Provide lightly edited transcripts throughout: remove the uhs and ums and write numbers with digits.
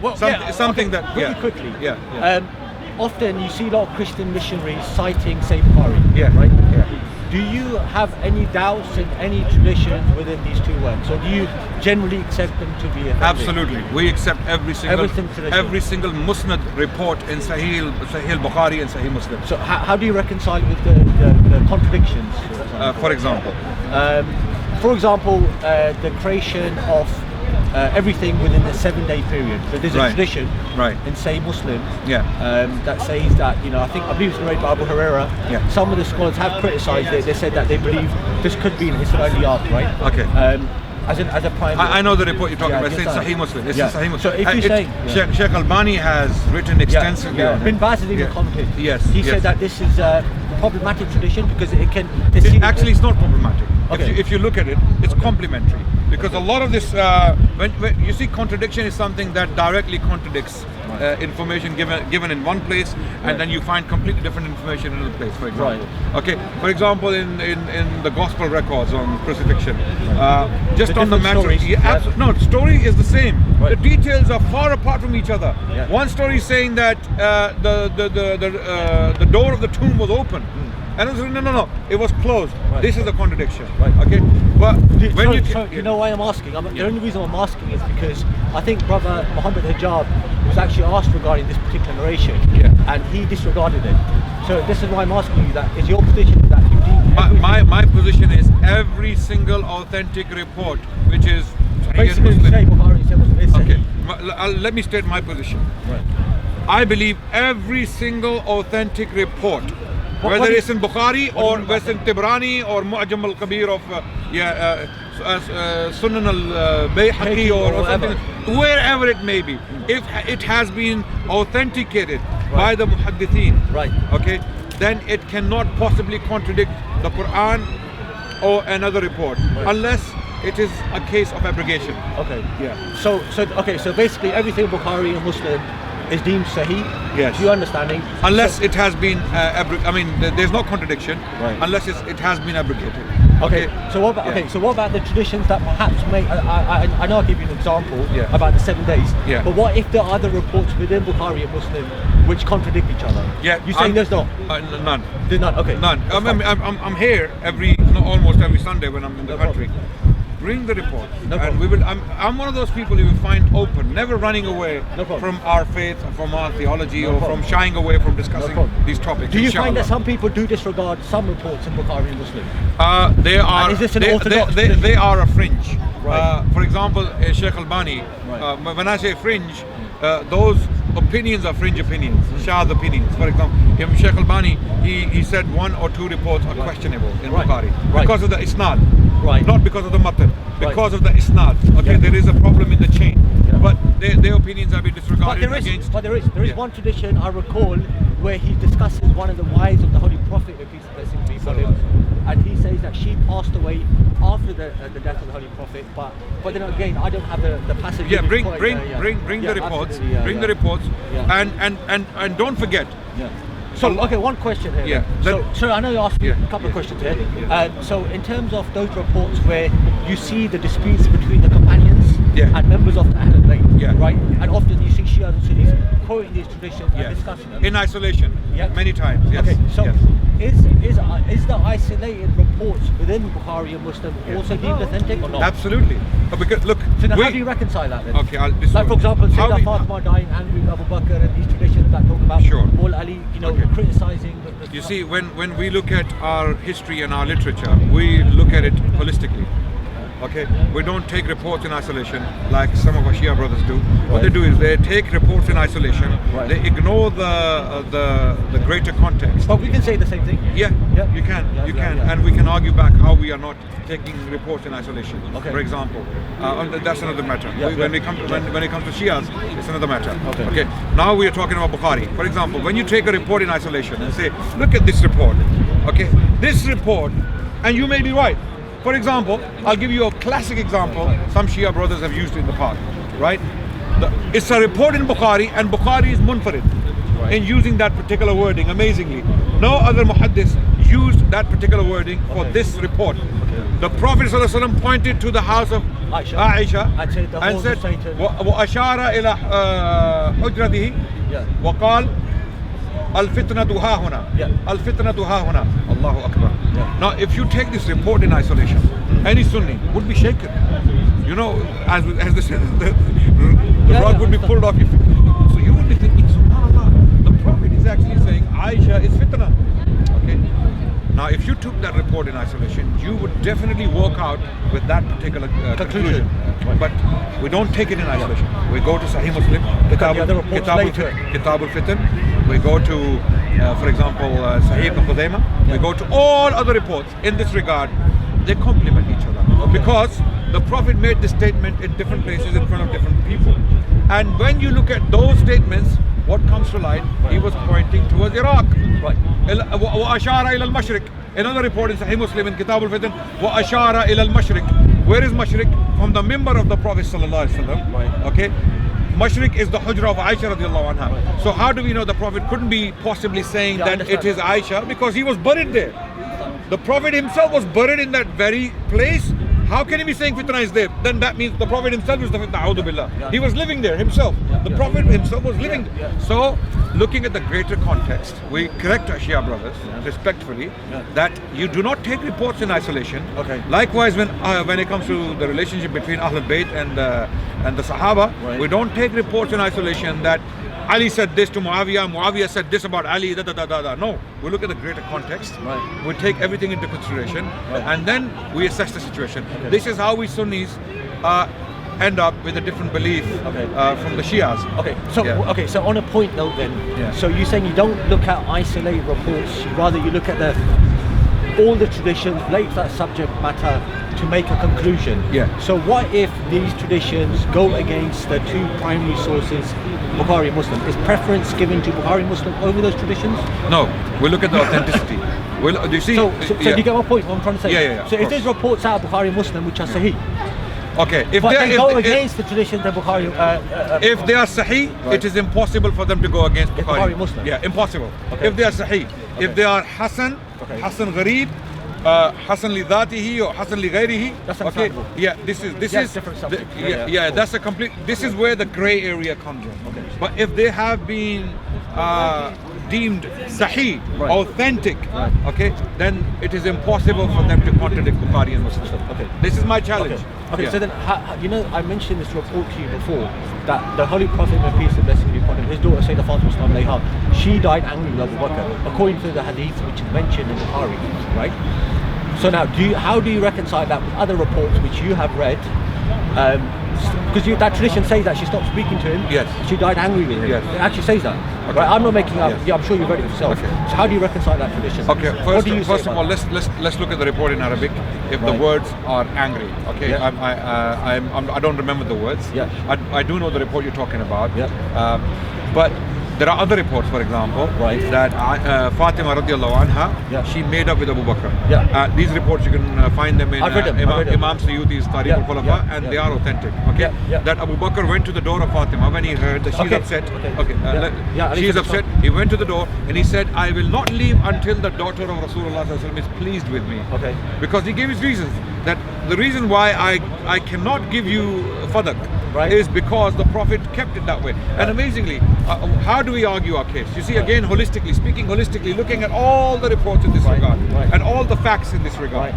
Well, something okay, that really quickly. Yeah. Often you see a lot of Christian missionaries citing Sahih Bukhari. Yeah. Right. Yeah. Do you have any doubts in any tradition within these two works, or do you generally accept them to be authentic? Absolutely, we accept every single Musnad report in Sahih Bukhari and Sahih Muslim. So how do you reconcile with the contradictions? For example, the creation of everything within the 7-day period. So there's a tradition in Sahih Muslim that says that, I believe it's narrated by Abu Hurairah. Some of the scholars have criticized it. They said that they believe this could be an Israeliyat, right? Okay. As a primary. I know the report you're talking about. It's in Sahih Muslim. It's in Sahih Muslim. So if you're saying Sheikh Albani has written extensively on it. Bin Baz has even commented. Yes. He said that this is a problematic tradition because it can. Actually, it's not problematic. Okay. If you look at it, it's complementary. Because a lot of this, when you see, contradiction is something that directly contradicts information given in one place, and then you find completely different information in another place. For example, for example, in the gospel records on crucifixion, just on the matter, no, story is the same. The details are far apart from each other. One story is saying that the door of the tomb was open. And I was like, no, it was closed. This is a contradiction. Okay, but you know why I'm asking? The only reason I'm asking is because I think Brother Muhammad Hijab was actually asked regarding this particular narration, and he disregarded it. So this is why I'm asking you that. Is your position that you deem my position is every single authentic report, which is basically Sahih Bukhari, okay, let me state my position. I believe every single authentic report, whether it's in Bukhari or whether it's in 𝗙𝗢𝗟𝗟𝗢𝗙 or 𝗦𝗨𝗣𝗣𝗢𝗥𝗡 of Sunan al-Bayhaqi or something, wherever it may be, if it has been authenticated by the muhaddithin, okay, then it cannot possibly contradict the Quran or another report, unless it is a case of abrogation. Okay. So basically everything Bukhari and Muslim is deemed Sahih, to your understanding, unless it has been there's no contradiction unless it has been abrogated. So what about the traditions that perhaps may I know I'll give you an example about the 7 days, but what if there are other reports within Bukhari and Muslim which contradict each other? You saying there's not? None. There's none. Okay. None. I'm here almost every Sunday when I'm in the country. Bring the report, and we will. I'm one of those people who will find open, never running away from our faith, from our theology, or from shying away from discussing these topics. Do you find that some people do disregard some reports in Bukhari and Muslim? They are. And is this an orthodox? They are a fringe. For example, Sheikh Albani. When I say fringe, those opinions are fringe opinions, Shah's opinions. For example, Sheikh Albani, he said 1 or 2 reports are questionable in Bukhari because of the isnad, not because of the matan, because of the isnad. Okay, there is a problem in the chain, but their opinions have been disregarded. But there is one tradition I recall where he discusses one of the wives of the Holy Prophet, if peace and blessings be upon him, and he says that she passed away after the death of the Holy Prophet. But then again, I don't have the passage. Bring the reports. Bring the reports, and don't forget. So one question here. So I know you asked me a couple of questions here. So in terms of those reports where you see the disputes between the companions and members of the Ahlul Bayt, right? And often you see Shias and Sunnis quoting these traditions and discussing them in isolation, many times. Okay, so is the isolated reports within Bukhari and Muslim also deemed authentic or not? Absolutely. Because look, so now how do you reconcile that then? Okay, like for example, Sayyidah Fatima dying angry with Abu Bakr and these traditions that talk about Maula Ali, criticizing the you see, when we look at our history and our literature, we look at it holistically. Okay, we don't take reports in isolation like some of our Shia brothers do. What they do is they take reports in isolation. They ignore the greater context. But we can say the same thing. You can, and we can argue back how we are not taking reports in isolation. For example, that's another matter. When it comes to Shias, it's another matter. Okay. Now we are talking about Bukhari. For example, when you take a report in isolation and say, look at this report. Okay, this report, and you may be right. For example, I'll give you a classic example some Shia brothers have used in the past, right? It's a report in Bukhari, and Bukhari is munfarid in using that particular wording, amazingly. No other muhaddis used that particular wording for this report. The Prophet ﷺ pointed to the house of Aisha and said, وَأَشَارَ إِلَى حُجْرَتِهِ وَقَالَ الْفِتْنَةُ هَا هُنَا الْفِتْنَةُ هَا هُنَا Allahu Akbar. Now if you take this report in isolation, any Sunni would be shaken. You know, as they said, the rug would be pulled off your feet. So you would be thinking, subhanAllah, the Prophet is actually saying Aisha is fitna. Okay. Now if you took that report in isolation, you would definitely walk out with that particular conclusion. But we don't take it in isolation. We go to Sahih Muslim, Kitab al-Fitan. We go to, for example, Sahih ibn Khuzaymah. We go to all other reports in this regard. They complement each other. Because the Prophet made this statement in different places in front of different people. And when you look at those statements, what comes to light? He was pointing towards Iraq. وَأَشَارَ إِلَى الْمَشْرِقِ. Another report in Sahih Muslim in Kitab al-Fitan, وَأَشَارَ إِلَى الْمَشْرِقِ. Where is Mashriq? From the member of the Prophet sallallahu alaihi wasallam. Okay. Mashriq is the hujra of Aisha radiallahu anha. So how do we know the Prophet couldn't be possibly saying that it is Aisha? Because he was buried there. The Prophet himself was buried in that very place. How can he be saying fitna is there? Then that means the Prophet himself is the fitna. A'udhu billah. He was living there himself. The Prophet himself was living there. So looking at the greater context, we correct our Shia brothers respectfully that you do not take reports in isolation. Likewise, when it comes to the relationship between Ahlul Bayt and the Sahaba, we don't take reports in isolation that Ali said this to Muawiyah said this about Ali, No, we look at the greater context. We take everything into consideration, and then we assess the situation. This is how we Sunnis end up with a different belief from the Shias. So on a point note then, so you're saying you don't look at isolated reports, rather you look at all the traditions, relate that subject matter to make a conclusion. So what if these traditions go against the two primary sources, Bukhari and Muslim? Is preference given to Bukhari and Muslim over those traditions? No, we look at the authenticity. Do you see? So do you get my point? What I'm trying to say? So if there's reports out of Bukhari and Muslim which are Sahih, if they go against the traditions that Bukhari if they are Sahih, it is impossible for them to go against Bukhari. Muslim. Impossible. If they are Sahih, if they are Hasan, Hasan Gharib, Hasan li dhatihi or Hasan li ghayrihi. That's understandable. This is different subject. That's a complete. This is where the grey area comes in. But if they have been deemed Sahih, authentic, then it is impossible for them to contradict Bukhari and Muslim. This is my challenge. So then, you know, I mentioned this report to you before that the Holy Prophet, may peace and blessing be upon him, his daughter Sayyidah Fatima, she died angry with Abu Bakr, according to the hadith which is mentioned in Bukhari, right? So now, how do you reconcile that with other reports which you have read? Because that tradition says that she stopped speaking to him. She died angry with him. It actually says that. Right? I'm not making up. I'm sure you read it yourself. So how do you reconcile that tradition? First of all, let's look at the report in Arabic. If the words are angry, I don't remember the words. I do know the report you're talking about. But there are other reports, for example, that Fatima radiallahu anha, she made up with Abu Bakr. These reports you can find them in Imam Suyuti's Tarikh al-Khulafa, and they are authentic. That Abu Bakr went to the door of Fatima when he heard that she's upset. She is upset. He went to the door and he said, "I will not leave until the daughter of Rasulullah is pleased with me." Because he gave his reasons. That the reason why I cannot give you fadak is because the Prophet kept it that way. And amazingly, how do we argue our case? You see, again, speaking holistically, looking at all the reports in this regard and all the facts in this regard,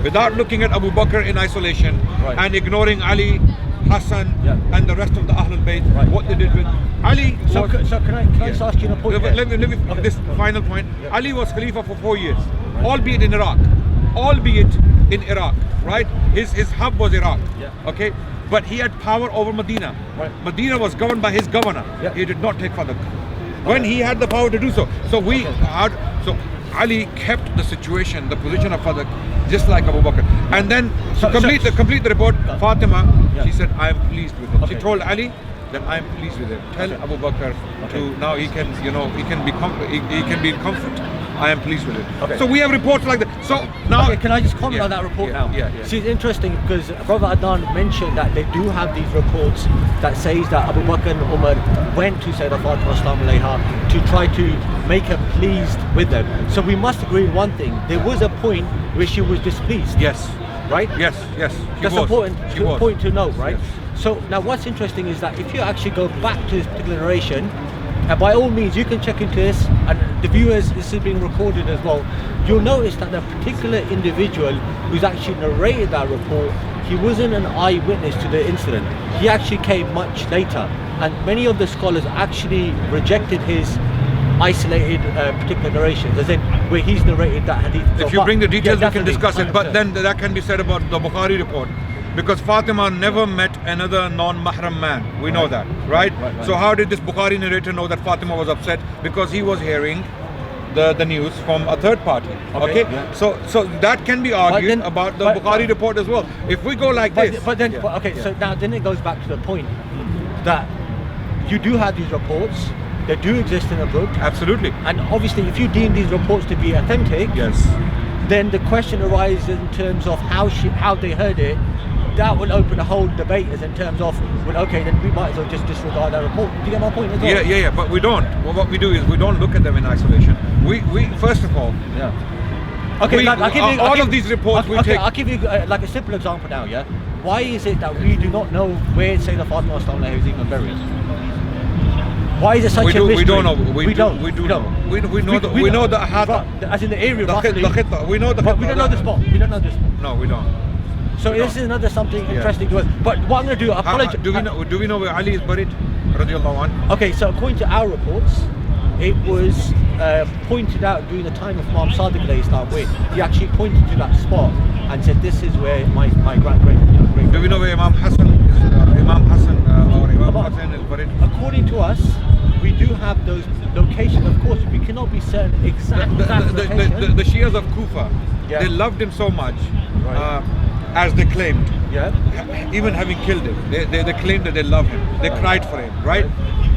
without looking at Abu Bakr in isolation and ignoring Ali, Hassan and the rest of the Ahlul Bayt, what they did with Ali. So can I just ask you a point? Let me this final point. Ali was Khalifa for 4 years, albeit in Iraq. Right? His hub was Iraq. But he had power over Medina. Medina was governed by his governor. He did not take fadak when he had the power to do so. So Ali kept the situation, the position of fadak, just like Abu Bakr. And then to complete the report, Fatima, she said, "I am pleased with him." She told Ali that I am pleased with him. Tell Abu Bakr to now he can be in comfort. I am pleased with it. So we have reports like that. So now, can I just comment on that report now? See, it's interesting because Brother Adnan mentioned that they do have these reports that says that Abu Bakr and Umar went to Sayyidah Fatima 𝗧𝗧𝗦𝗧𝗧 to try to make her pleased with them. So we must agree on one thing: there was a point where she was displeased. Yes. Right? Yes. That's important point to note, right? Yes. So now what's interesting is that if you actually go back to this particular narration, and by all means you can check into this, and the viewers, this is being recorded as well, you'll notice that the particular individual who's actually narrated that report, he wasn't an eyewitness to the incident. He actually came much later, and many of the scholars actually rejected his isolated particular narrations, as in where he's narrated that hadith. If you bring the details, we can discuss it, but then that can be said about the Bukhari report, because Fatima never met another non-mahram man. We know that, right? So how did this Bukhari narrator know that Fatima was upset? Because he was hearing the news from a third party. Okay? So that can be argued about the Bukhari report as well. If we go like this. So now then it goes back to the point that you do have these reports. They do exist in a book. Absolutely. And obviously if you deem these reports to be authentic, then the question arises in terms of how they heard it. That will open a whole debate as in terms of, well, okay, then we might as well just disregard that report. Do you get my point as well? Yeah, but we don't. Well, what we do is we don't look at them in isolation. We first of all, okay, all of these reports we take. I'll give you like a simple example now, Why is it that we do not know where Sayyidah Fatima 𝗧𝗧𝗦𝗧𝗧 is even buried? Why is it such a mystery? We don't know. We know the as in the area. We know the. But we don't know the spot. We don't know the spot. No, we don't. So this is another something interesting to us. But what I'm going to do, I apologize. Do we know where Ali is buried? Radiallahu anhu? Okay, so according to our reports, it was pointed out during the time of Imam Sadiq 𝗧𝗧𝗦𝗧𝗧, where he actually pointed to that spot and said, "This is where my great." Do we know where Imam Hassan is? Imam Hassan is buried? According to us, we do have those locations. Of course, we cannot be certain exact location. The Shias of Kufa, they loved him so much, as they claimed. Even having killed him, they claimed that they love him. They cried for him, right?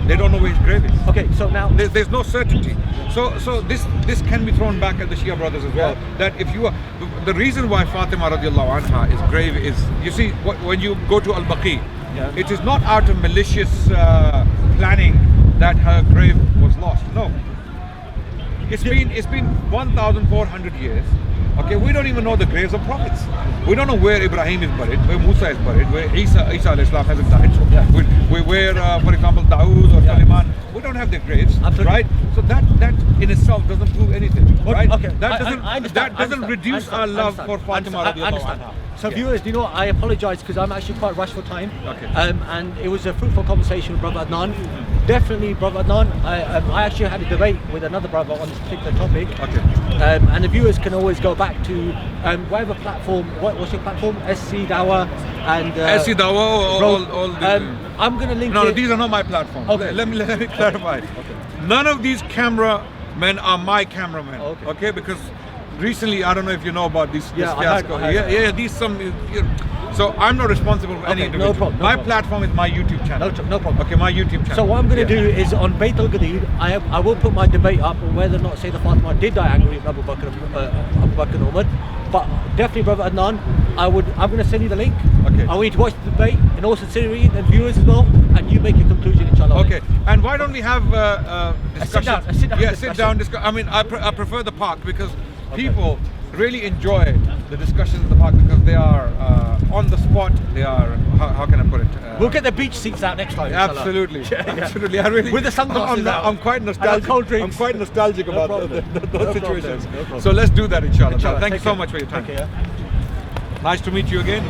They don't know where his grave is. Okay, so now there's no certainty. So this can be thrown back at the Shia brothers as well. That if you are the reason why Fatima radiallahu anha is grave is, you see, when you go to Al-Baqi, it is not out of malicious planning that her grave was lost. No, it's been 1,400 years. Okay, we don't even know the graves of prophets. We don't know where Ibrahim is buried, where Musa is buried, where Isa alayhi salam hasn't died. Where, for example, Dawood or Suleiman, we don't have their graves, right? So that in itself doesn't prove anything, right? Okay, that doesn't reduce our love for Fatima radiallahu anha. So viewers, you know, I apologize because I'm actually quite rushed for time. Okay. And it was a fruitful conversation with Brother Adnan. Definitely, Brother Adnan, I actually had a debate with another brother on this particular topic. Okay. And the viewers can always go back to whatever platform. What's your platform? SC Dawah and SC Dawah. All I'm going to link. No, these are not my platforms. Okay. Let me clarify. None of these cameramen are my cameramen. Okay, because recently, I don't know if you know about this fiasco. These so I'm not responsible for any individual. No problem. My platform is my YouTube channel. No problem. Okay, my YouTube channel. So what I'm going to do is on Bayt al-Ghadir, I will put my debate up on whether or not Sayyidah Fatima did die angry with Abu Bakr and Umar. But definitely, Brother Adnan, I'm going to send you the link. Okay. I want you to watch the debate in all sincerity, and viewers as well, and you make a conclusion, inshallah. Okay. And why don't we have discussion? Sit down. I mean, I prefer the park because people really enjoy the discussions in the park because they are on the spot. They are, how can I put it? We'll get the beach seats out next time. Absolutely, absolutely. I really, with the sunglasses I'm quite nostalgic. Cold drinks. I'm quite nostalgic about those situations. No problem. So let's do that, inshallah. Thank you so much for your time. Okay, Nice to meet you again.